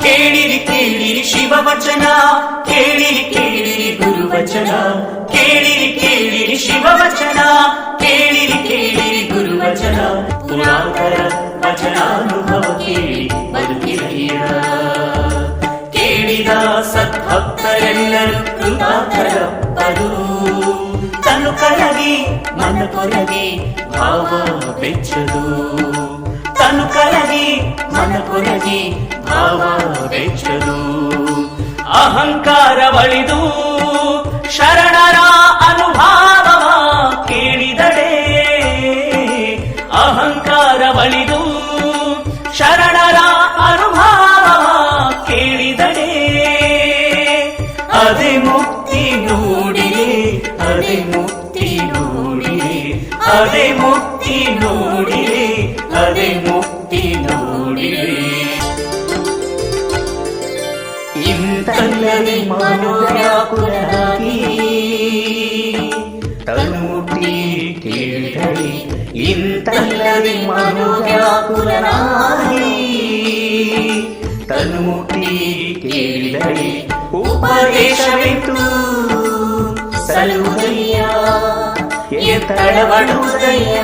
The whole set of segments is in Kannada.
ಕೇಳಿರಿ ಕೇಳಿರಿ ಶಿವವಚನ, ಕೇಳಿರಿ ಕೇಳಿರಿ ಗುರುವಚನ, ಕೇಳಿರಿ ಕೇಳಿರಿ ಶಿವವಚನ, ಕೇಳಿರಿ ಕೇಳಿರಿ ಗುರುವಚನ. ಪುರಾತರ ವಚನಾನುಭವ ಕೇಳಿ ಬದುಕಿರಯ್ಯ. ಕೇಳಿದ ಸದ್ಭಕ್ತರೆಲ್ಲರೂ ಕೃತಾರ್ಥರಪ್ಪರು. ತನು ಕರಗಿ ಮನ ಕೊರಗಿ ಭಾವ ಬೆಚ್ಚದು, ತನು ಕರಗಿ ಮನ ಕೊರಗಿ ಭಾವ ಬೆಚ್ಚದು. ಅಹಂಕಾರ ಬಳಿದು ಶರಣರ ಅನುಭಾವವ ಕೇಳಿದಡೆ, ಅಹಂಕಾರ ಬಳಿದು ಶರಣರ ಅನುಭಾವವ ಕೇಳಿದಡೆ. ಅದೇ ಮುಕ್ತಿ ನೋಡಿರಿ, ಅದೇ ಮುಕ್ತಿ ನೋಡಿರಿ, ಅದೇ ಮುಕ್ತಿ ನೋಡಿರಿ, ಅದೇ ಮುಕ್ತಿ ನೋಡಿರಿ. ಇಂತಲ್ಲದೆ ಮನೋವ್ಯಾಕುಲರಾಗಿ ತನ್ನುಟ್ಟಿ ಕೇಳಿದಳಿ, ಇಂತಲ್ಲದೆ ಮನೋವ್ಯಾಕುಲರಾಗಿ ತನ್ನುಟ್ಟಿ ಕೇಳಿದಳಿ. ಉಪದೇಶವೆಂತು ಸಲುದಯ್ಯ ಎತ್ತಳವಡುವುದಯ್ಯ,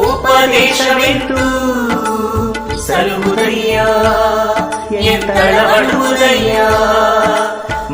ಉಪದೇಶವೆಂತು ಸಲುದಯ್ಯ ಎತ್ತಳವಡುವುದಯ್ಯ.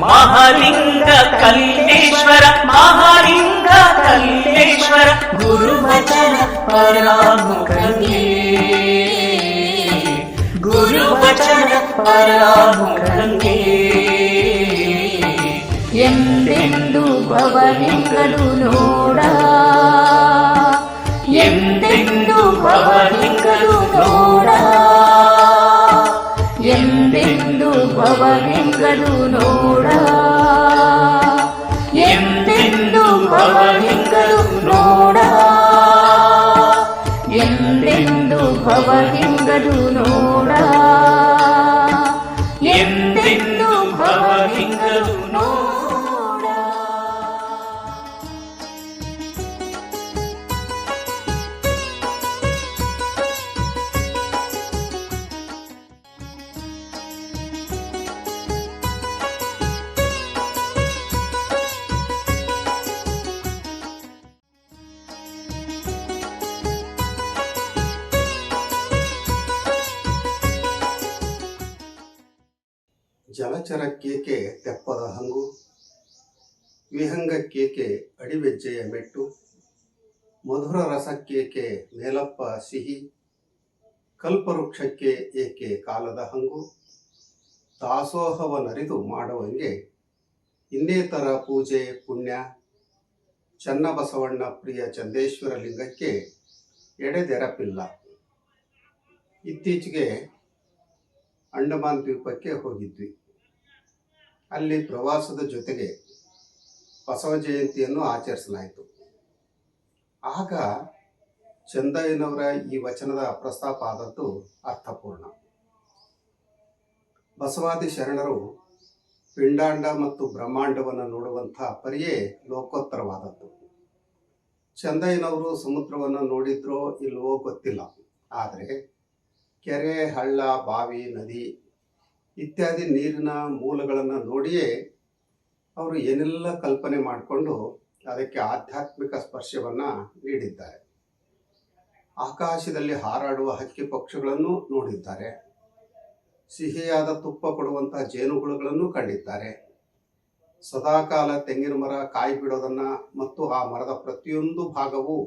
ಮಹಾಲಿಂಗ ಕಲ್ಲೇಶ್ವರ, ಮಹಾಲಿಂಗ ಕಲ್ಲೇಶ್ವರ ಗುರುವಚನ ಪರಾಮುಖಂಗೆ, ಗುರುವಚನ ಪರಾಮುಖಂಗೆ. ಎಂದೆಂದು ಭವಲಿಂಗರು ನೋಡ, ಎಂದೆಂದು ಭವಲಿಂಗರು ನೋಡ, ಎಂದೆಂದು ಭವಲಿಂಗರು ನೋಡ, ಎಂದೆಂದು ಭವಲಿಂಗರು ನೋಡ, ಎಂದೆಂದು ಭವಲಿಂಗರು ನೋಡ, ಎಂದೆಂದು ಭವಲಿಂಗರು ನೋಡ. ಜಲಚರ ಕೇಕೆ ತೆಪ್ಪದ ಹಂಗು, ವಿಹಂಗ ಕೇಕೆ ಅಡಿವೆಜ್ಜೆಯ ಮೆಟ್ಟು, ಮಧುರ ರಸಕ್ಕೇಕೆ ಮೇಲಪ್ಪ ಸಿಹಿ, ಕಲ್ಪವೃಕ್ಷಕ್ಕೆ ಏಕೆ ಕಾಲದ ಹಂಗು. ದಾಸೋಹವನರಿದು ಮಾಡುವಂಗೆ ಇನ್ನೇತರ ಪೂಜೆ ಪುಣ್ಯ, ಚನ್ನಬಸವಣ್ಣ ಪ್ರಿಯ ಚಂದೇಶ್ವರ ಲಿಂಗಕ್ಕೆ ಎಡೆದೆರಪಿಲ್ಲ. ಇತ್ತೀಚೆಗೆ ಅಂಡಮಾನ್ ದ್ವೀಪಕ್ಕೆ ಹೋಗಿದ್ವಿ. ಅಲ್ಲಿ ಪ್ರವಾಸದ ಜೊತೆಗೆ ಬಸವ ಜಯಂತಿಯನ್ನು ಆಚರಿಸಲಾಯಿತು. ಆಗ ಚಂದಯ್ಯನವರ ಈ ವಚನದ ಪ್ರಸ್ತಾಪ ಆದದ್ದು ಅರ್ಥಪೂರ್ಣ. ಬಸವಾದಿ ಶರಣರು ಪಿಂಡಾಂಡ ಮತ್ತು ಬ್ರಹ್ಮಾಂಡವನ್ನು ನೋಡುವಂಥ ಪರಿಯೇ ಲೋಕೋತ್ತರವಾದದ್ದು. ಚಂದಯ್ಯನವರು ಸಮುದ್ರವನ್ನು ನೋಡಿದ್ರೋ ಇಲ್ವೋ ಗೊತ್ತಿಲ್ಲ, ಆದರೆ ಕೆರೆ, ಹಳ್ಳ, ಬಾವಿ, ನದಿ ಇತ್ಯಾದಿ ನೀರಿನ ಮೂಲಗಳನ್ನು ನೋಡಿಯೇ ಅವರು ಏನೆಲ್ಲ ಕಲ್ಪನೆ ಮಾಡಿಕೊಂಡು ಅದಕ್ಕೆ ಆಧ್ಯಾತ್ಮಿಕ ಸ್ಪರ್ಶವನ್ನು ನೀಡಿದ್ದಾರೆ. ಆಕಾಶದಲ್ಲಿ ಹಾರಾಡುವ ಹಕ್ಕಿ ಪಕ್ಷಿಗಳನ್ನು ನೋಡಿದ್ದಾರೆ, ಸಿಹಿಯಾದ ತುಪ್ಪ ಕೊಡುವಂಥ ಜೇನುಹುಳುಗಳನ್ನು ಕಂಡಿದ್ದಾರೆ, ಸದಾಕಾಲ ತೆಂಗಿನ ಮರ ಕಾಯಿ ಬಿಡೋದನ್ನು ಮತ್ತು ಆ ಮರದ ಪ್ರತಿಯೊಂದು ಭಾಗವೂ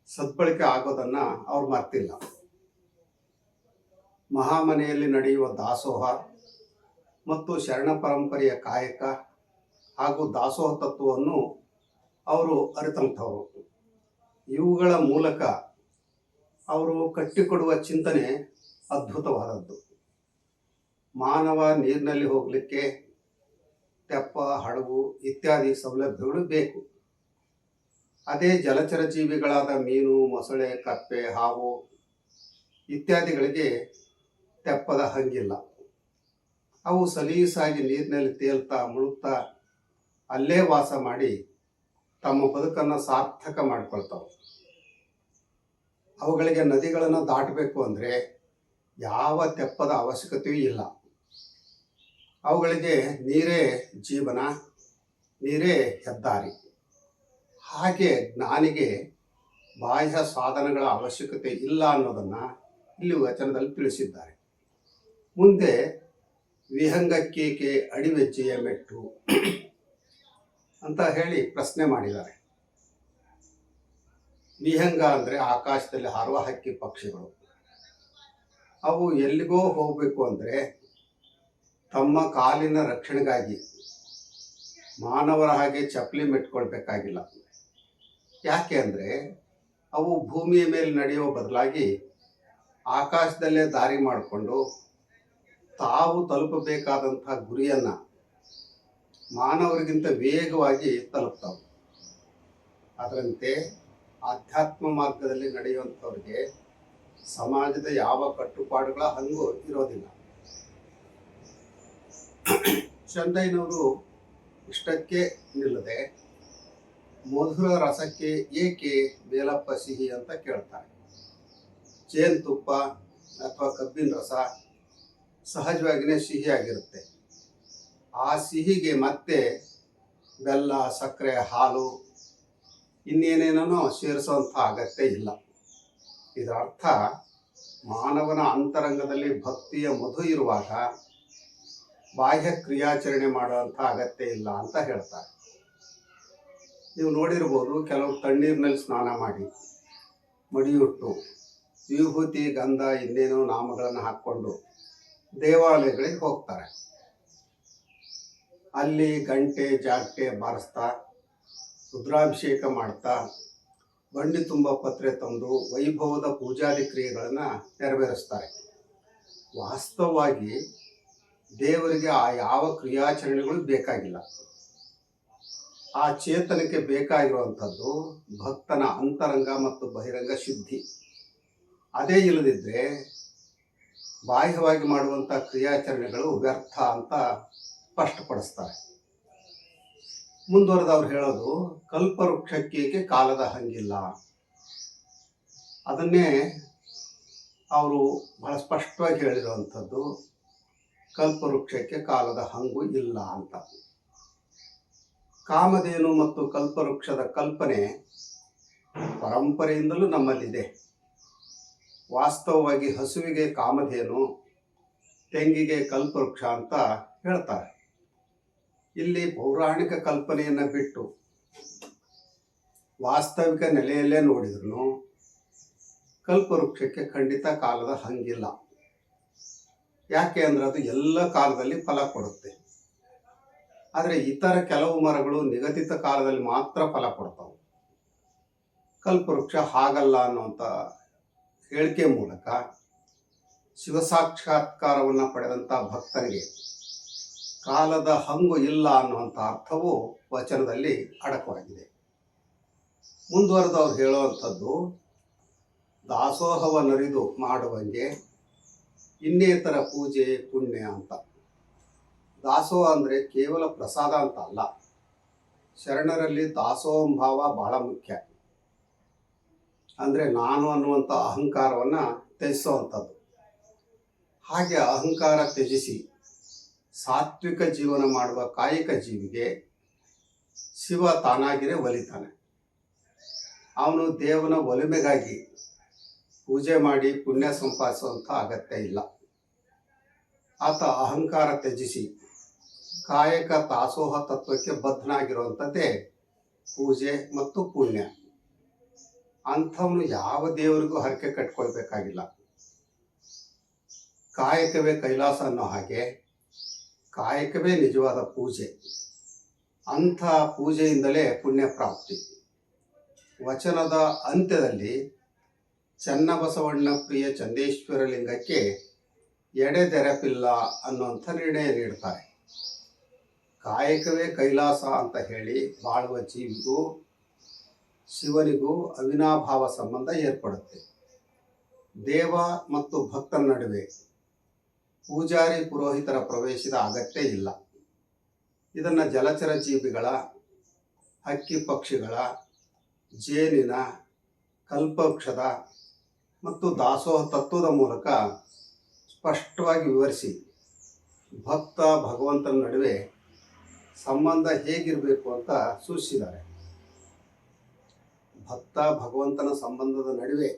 ಸದ್ಬಳಕೆ ಆಗೋದನ್ನು ಅವ್ರು ಮರ್ತಿಲ್ಲ. ಮಹಾಮನೆಯಲ್ಲಿ ನಡೆಯುವ ದಾಸೋಹ ಮತ್ತು ಶರಣ ಪರಂಪರೆಯ ಕಾಯಕ ಹಾಗೂ ದಾಸೋಹ ತತ್ವವನ್ನು ಅವರು ಅರಿತಂಥವರು. ಇವುಗಳ ಮೂಲಕ ಅವರು ಕಟ್ಟಿಕೊಡುವ ಚಿಂತನೆ ಅದ್ಭುತವಾದದ್ದು. ಮಾನವ ನೀರಿನಲ್ಲಿ ಹೋಗಲಿಕ್ಕೆ ತೆಪ್ಪ, ಹಡಗು ಇತ್ಯಾದಿ ಸೌಲಭ್ಯಗಳು ಬೇಕು. ಅದೇ ಜಲಚರ ಜೀವಿಗಳಾದ ಮೀನು, ಮೊಸಳೆ, ಕಪ್ಪೆ, ಹಾವು ಇತ್ಯಾದಿಗಳಿಗೆ ತೆಪ್ಪದ ಹಂಗಿಲ್ಲ. ಅವು ಸಲೀಸಾಗಿ ನೀರಿನಲ್ಲಿ ತೇಲ್ತಾ ಮುಳುಗ್ತಾ ಅಲ್ಲೇ ವಾಸ ಮಾಡಿ ತಮ್ಮ ಬದುಕನ್ನು ಸಾರ್ಥಕ ಮಾಡ್ಕೊಳ್ತಾವೆ. ಅವುಗಳಿಗೆ ನದಿಗಳನ್ನು ದಾಟಬೇಕು ಅಂದರೆ ಯಾವ ತೆಪ್ಪದ ಅವಶ್ಯಕತೆಯೂ ಇಲ್ಲ. ಅವುಗಳಿಗೆ ನೀರೇ ಜೀವನ, ನೀರೇ ಹೆದ್ದಾರಿ. ಹಾಗೆ ಜ್ಞಾನಿಗೆ ಬಾಹ್ಯ ಸಾಧನಗಳ ಅವಶ್ಯಕತೆ ಇಲ್ಲ ಅನ್ನೋದನ್ನು ಇಲ್ಲಿ ವಚನದಲ್ಲಿ ತಿಳಿಸಿದ್ದಾರೆ. ಮುಂದೆ ವಿಹಂಗಕ್ಕೇಕೆ ಅಡಿವೆಜ್ಜೆಯ ಮೆಟ್ಟು ಅಂತ ಹೇಳಿ ಪ್ರಶ್ನೆ ಮಾಡಿದ್ದಾರೆ. ವಿಹಂಗ ಅಂದರೆ ಆಕಾಶದಲ್ಲಿ ಹಾರುವ ಹಕ್ಕಿ ಪಕ್ಷಿಗಳು. ಅವು ಎಲ್ಲಿಗೋ ಹೋಗಬೇಕು ಅಂದರೆ ತಮ್ಮ ಕಾಲಿನ ರಕ್ಷಣೆಗಾಗಿ ಮಾನವರ ಹಾಗೆ ಚಪ್ಪಲಿ ಮೆಟ್ಕೊಳ್ಬೇಕಾಗಿಲ್ಲ. ಯಾಕೆ ಅಂದರೆ ಅವು ಭೂಮಿಯ ಮೇಲೆ ನಡೆಯುವ ಬದಲಾಗಿ ಆಕಾಶದಲ್ಲೇ ದಾರಿ ಮಾಡಿಕೊಂಡು ತಾವು ತಲುಪಬೇಕಾದಂಥ ಗುರಿಯನ್ನು ಮಾನವರಿಗಿಂತ ವೇಗವಾಗಿ ತಲುಪ್ತವೆ. ಅದರಂತೆ ಆಧ್ಯಾತ್ಮ ಮಾರ್ಗದಲ್ಲಿ ನಡೆಯುವಂಥವ್ರಿಗೆ ಸಮಾಜದ ಯಾವ ಕಟ್ಟುಪಾಡುಗಳ ಹಂಗೂ ಇರೋದಿಲ್ಲ. ಚಂದಯ್ಯನವರು ಇಷ್ಟಕ್ಕೆ ನಿಲ್ಲದೆ ಮಧುರ ರಸಕ್ಕೆ ಏಕೆ ಬೇಲಪ್ಪ ಸಿಹಿ ಅಂತ ಕೇಳ್ತಾರೆ. ಜೇನುತುಪ್ಪ ಅಥವಾ ಕಬ್ಬಿನ ರಸ ಸಹಜವಾಗಿಯೇ ಸಿಹಿಯಾಗಿರುತ್ತೆ. ಆ ಸಿಹಿಗೆ ಮತ್ತೆ ಬೆಲ್ಲ, ಸಕ್ಕರೆ, ಹಾಲು ಇನ್ನೇನೇನೋ ಸೇರಿಸುವಂಥ ಅಗತ್ಯ ಇಲ್ಲ. ಇದರ ಅರ್ಥ ಮಾನವನ ಅಂತರಂಗದಲ್ಲಿ ಭಕ್ತಿಯ ಮಧು ಇರುವಾಗ ಬಾಹ್ಯ ಕ್ರಿಯಾಚರಣೆ ಮಾಡುವಂಥ ಅಗತ್ಯ ಇಲ್ಲ ಅಂತ ಹೇಳ್ತಾರೆ. ನೀವು ನೋಡಿರ್ಬೋದು, ಕೆಲವು ತಣ್ಣೀರಿನಲ್ಲಿ ಸ್ನಾನ ಮಾಡಿ ಮಡಿಯುಟ್ಟು ವಿಭೂತಿ, ಗಂಧ, ಇನ್ನೇನೋ ನಾಮಗಳನ್ನು ಹಾಕ್ಕೊಂಡು ದೇವಾಲಯಗಳಿಗೆ ಹೋಗ್ತಾರೆ. ಅಲ್ಲಿ ಗಂಟೆ ಜಾಗಟೆ ಬಾರಿಸ್ತಾ ರುದ್ರಾಭಿಷೇಕ ಮಾಡ್ತಾ ಬಂಡಿ ತುಂಬ ಪತ್ರೆ ತಂದು ವೈಭವದ ಪೂಜಾದಿ ಕ್ರಿಯೆಗಳನ್ನು ನೆರವೇರಿಸ್ತಾರೆ. ವಾಸ್ತವವಾಗಿ ದೇವರಿಗೆ ಆ ಯಾವ ಕ್ರಿಯಾಚರಣೆಗಳು ಬೇಕಾಗಿಲ್ಲ. ಆ ಚೇತನಕ್ಕೆ ಬೇಕಾಗಿರುವಂಥದ್ದು ಭಕ್ತನ ಅಂತರಂಗ ಮತ್ತು ಬಹಿರಂಗ ಶುದ್ಧಿ. ಅದೇ ಇಲ್ಲದಿದ್ದರೆ ಬಾಹ್ಯವಾಗಿ ಮಾಡುವಂಥ ಕ್ರಿಯಾಚರಣೆಗಳು ವ್ಯರ್ಥ ಅಂತ ಸ್ಪಷ್ಟಪಡಿಸ್ತಾರೆ. ಮುಂದುವರೆದವ್ರು ಹೇಳೋದು ಕಲ್ಪವೃಕ್ಷಕ್ಕೇಕೆ ಕಾಲದ ಹಂಗಿಲ್ಲ. ಅದನ್ನೇ ಅವರು ಬಹಳ ಸ್ಪಷ್ಟವಾಗಿ ಹೇಳಿರುವಂಥದ್ದು, ಕಲ್ಪವೃಕ್ಷಕ್ಕೆ ಕಾಲದ ಹಂಗು ಇಲ್ಲ ಅಂತ. ಕಾಮಧೇನು ಮತ್ತು ಕಲ್ಪವೃಕ್ಷದ ಕಲ್ಪನೆ ಪರಂಪರೆಯಿಂದಲೂ ನಮ್ಮಲ್ಲಿದೆ. ವಾಸ್ತವವಾಗಿ ಹಸುವಿಗೆ ಕಾಮಧೇನು, ತೆಂಗಿಗೆ ಕಲ್ಪವೃಕ್ಷ ಅಂತ ಹೇಳ್ತಾರೆ. ಇಲ್ಲಿ ಪೌರಾಣಿಕ ಕಲ್ಪನೆಯನ್ನು ಬಿಟ್ಟು ವಾಸ್ತವಿಕ ನೆಲೆಯಲ್ಲೇ ನೋಡಿದ್ರು ಕಲ್ಪವೃಕ್ಷಕ್ಕೆ ಖಂಡಿತ ಕಾಲದ ಹಂಗಿಲ್ಲ. ಯಾಕೆ ಅಂದರೆ ಅದು ಎಲ್ಲ ಕಾಲದಲ್ಲಿ ಫಲ ಕೊಡುತ್ತೆ. ಆದರೆ ಇತರ ಕೆಲವು ಮರಗಳು ನಿಗದಿತ ಕಾಲದಲ್ಲಿ ಮಾತ್ರ ಫಲ ಕೊಡ್ತಾವೆ. ಕಲ್ಪವೃಕ್ಷ ಹಾಗಲ್ಲ ಅನ್ನುವಂಥ ಹೇಳಿಕೆ ಮೂಲಕ ಶಿವಸಾಕ್ಷಾತ್ಕಾರವನ್ನು ಪಡೆದಂಥ ಭಕ್ತರಿಗೆ ಕಾಲದ ಹಂಗು ಇಲ್ಲ ಅನ್ನುವಂಥ ಅರ್ಥವು ವಚನದಲ್ಲಿ ಅಡಕವಾಗಿದೆ. ಮುಂದುವರೆದವ್ರು ಹೇಳುವಂಥದ್ದು, ದಾಸೋಹವನ್ನರಿದು ಮಾಡುವಂಗೆ ಇನ್ನೇತರ ಪೂಜೆ ಪುಣ್ಯ ಅಂತ. ದಾಸೋಹ ಅಂದರೆ ಕೇವಲ ಪ್ರಸಾದ ಅಂತ ಅಲ್ಲ. ಶರಣರಲ್ಲಿ ದಾಸೋಹಂಭಾವ ಬಹಳ ಮುಖ್ಯ. ಅಂದರೆ ನಾನು ಅನ್ನುವಂಥ ಅಹಂಕಾರವನ್ನು ತ್ಯಜಿಸುವಂಥದ್ದು. ಹಾಗೆ ಅಹಂಕಾರ ತ್ಯಜಿಸಿ ಸಾತ್ವಿಕ ಜೀವನ ಮಾಡುವ ಕಾಯಿಕ ಜೀವಿಗೆ ಶಿವ ತಾನಾಗಿಯೇ ಒಲಿತಾನೆ. ಅವನು ದೇವನ ಒಲಿಮೆಗಾಗಿ ಪೂಜೆ ಮಾಡಿ ಪುಣ್ಯ ಸಂಪಾದಿಸುವಂಥ ಅಗತ್ಯ ಇಲ್ಲ. ಆತ ಅಹಂಕಾರ ತ್ಯಜಿಸಿ ಕಾಯಕ ದಾಸೋಹ ತತ್ವಕ್ಕೆ ಬದ್ಧನಾಗಿರುವಂಥದ್ದೇ ಪೂಜೆ ಮತ್ತು ಪುಣ್ಯ. ಅಂಥವನು ಯಾವ ದೇವರಿಗೂ ಹರಕೆ ಕಟ್ಕೊಳ್ಬೇಕಾಗಿಲ್ಲ. ಕಾಯಕವೇ ಕೈಲಾಸ ಅನ್ನೋ ಹಾಗೆ ಕಾಯಕವೇ ನಿಜವಾದ ಪೂಜೆ. ಅಂಥ ಪೂಜೆಯಿಂದಲೇ ಪುಣ್ಯ ಪ್ರಾಪ್ತಿ. ವಚನದ ಅಂತ್ಯದಲ್ಲಿ ಚನ್ನಬಸವಣ್ಣ ಪ್ರಿಯ ಚಂದೇಶ್ವರ ಲಿಂಗಕ್ಕೆ ಎಡೆದೆರಪಿಲ್ಲ ಅನ್ನುವಂಥ ನಿರ್ಣಯ ನೀಡ್ತಾರೆ. ಕಾಯಕವೇ ಕೈಲಾಸ ಅಂತ ಹೇಳಿ ಬಾಳುವ ಜೀವಿಗೂ ಶಿವನಿಗೂ ಅವಿನಾಭಾವ ಸಂಬಂಧ ಏರ್ಪಡುತ್ತೆ. ದೇವ ಮತ್ತು ಭಕ್ತನ ನಡುವೆ ಪೂಜಾರಿ ಪುರೋಹಿತರ ಪ್ರವೇಶದ ಅಗತ್ಯ ಇಲ್ಲ. ಇದನ್ನು ಜಲಚರ ಜೀವಿಗಳ, ಹಕ್ಕಿ ಪಕ್ಷಿಗಳ, ಜೇನಿನ, ಕಲ್ಪವೃಕ್ಷದ ಮತ್ತು ದಾಸೋಹ ತತ್ವದ ಮೂಲಕ ಸ್ಪಷ್ಟವಾಗಿ ವಿವರಿಸಿ ಭಕ್ತ ಭಗವಂತನ ನಡುವೆ ಸಂಬಂಧ ಹೇಗಿರಬೇಕು ಅಂತ ಸೂಚಿಸಿದ್ದಾರೆ. ಭಕ್ತ ಭಗವಂತನ ಸಂಬಂಧದ ನಡುವೆ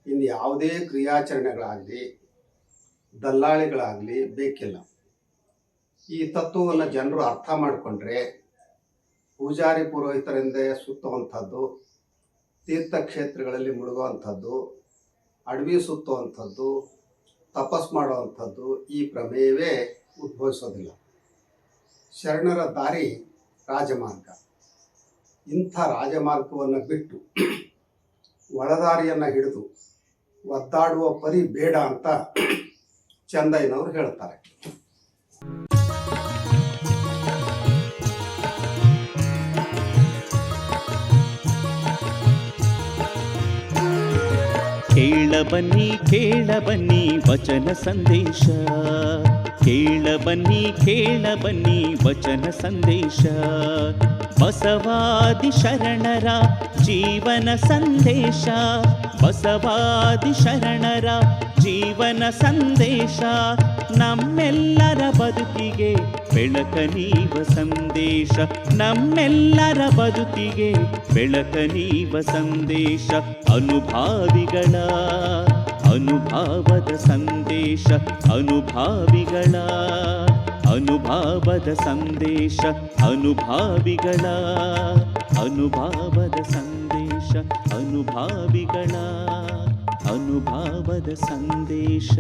ಇನ್ನು ಯಾವುದೇ ಕ್ರಿಯಾಚರಣೆಗಳಾಗಲಿ ದಲ್ಲಾಳಿಗಳಾಗಲಿ ಬೇಕಿಲ್ಲ. ಈ ತತ್ವವನ್ನು ಜನರು ಅರ್ಥ ಮಾಡಿಕೊಂಡ್ರೆ ಪೂಜಾರಿ ಪುರೋಹಿತರಿಂದ ಸುತ್ತುವಂಥದ್ದು, ತೀರ್ಥಕ್ಷೇತ್ರಗಳಲ್ಲಿ ಮುಳುಗುವಂಥದ್ದು, ಅಡವಿ ಸುತ್ತುವಂಥದ್ದು, ತಪಸ್ ಮಾಡುವಂಥದ್ದು ಈ ಪ್ರಮೇಯವೇ ಉದ್ಭವಿಸೋದಿಲ್ಲ. ಶರಣರ ದಾರಿ ರಾಜಮಾರ್ಗ. ಇಂಥ ರಾಜಮಾರ್ಗವನ್ನು ಬಿಟ್ಟು ಒಳದಾರಿಯನ್ನು ಹಿಡಿದು ಒದ್ದಾಡುವ ಪರಿ ಬೇಡ ಅಂತ ಚಂದಯ್ಯನವರು ಹೇಳ್ತಾರೆ. ಕೇಳ ಬನ್ನಿ ವಚನ ಸಂದೇಶ, ಕೇಳ ಬನ್ನಿ ವಚನ ಸಂದೇಶ. ಬಸವಾದಿ ಶರಣರ ಜೀವನ ಸಂದೇಶ, ಬಸವಾದಿ ಶರಣರ ಜೀವನ ಸಂದೇಶ. ನಮ್ಮೆಲ್ಲರ ಬದುಕಿಗೆ ಬೆಳಕ ನೀವ ಸಂದೇಶ, ನಮ್ಮೆಲ್ಲರ ಬದುಕಿಗೆ ಬೆಳಕ ನೀವ ಸಂದೇಶ. ಅನುಭಾವಿಗಳ ಅನುಭಾವದ ಸಂದೇಶ, ಅನುಭಾವಿಗಳ ಅನುಭಾವದ ಸಂದೇಶ, ಅನುಭಾವಿಗಳ ಅನುಭಾವದ ಸಂದೇಶ, ಅನುಭಾವಿಗಳ ಅನುಭಾವದ ಸಂದೇಶ.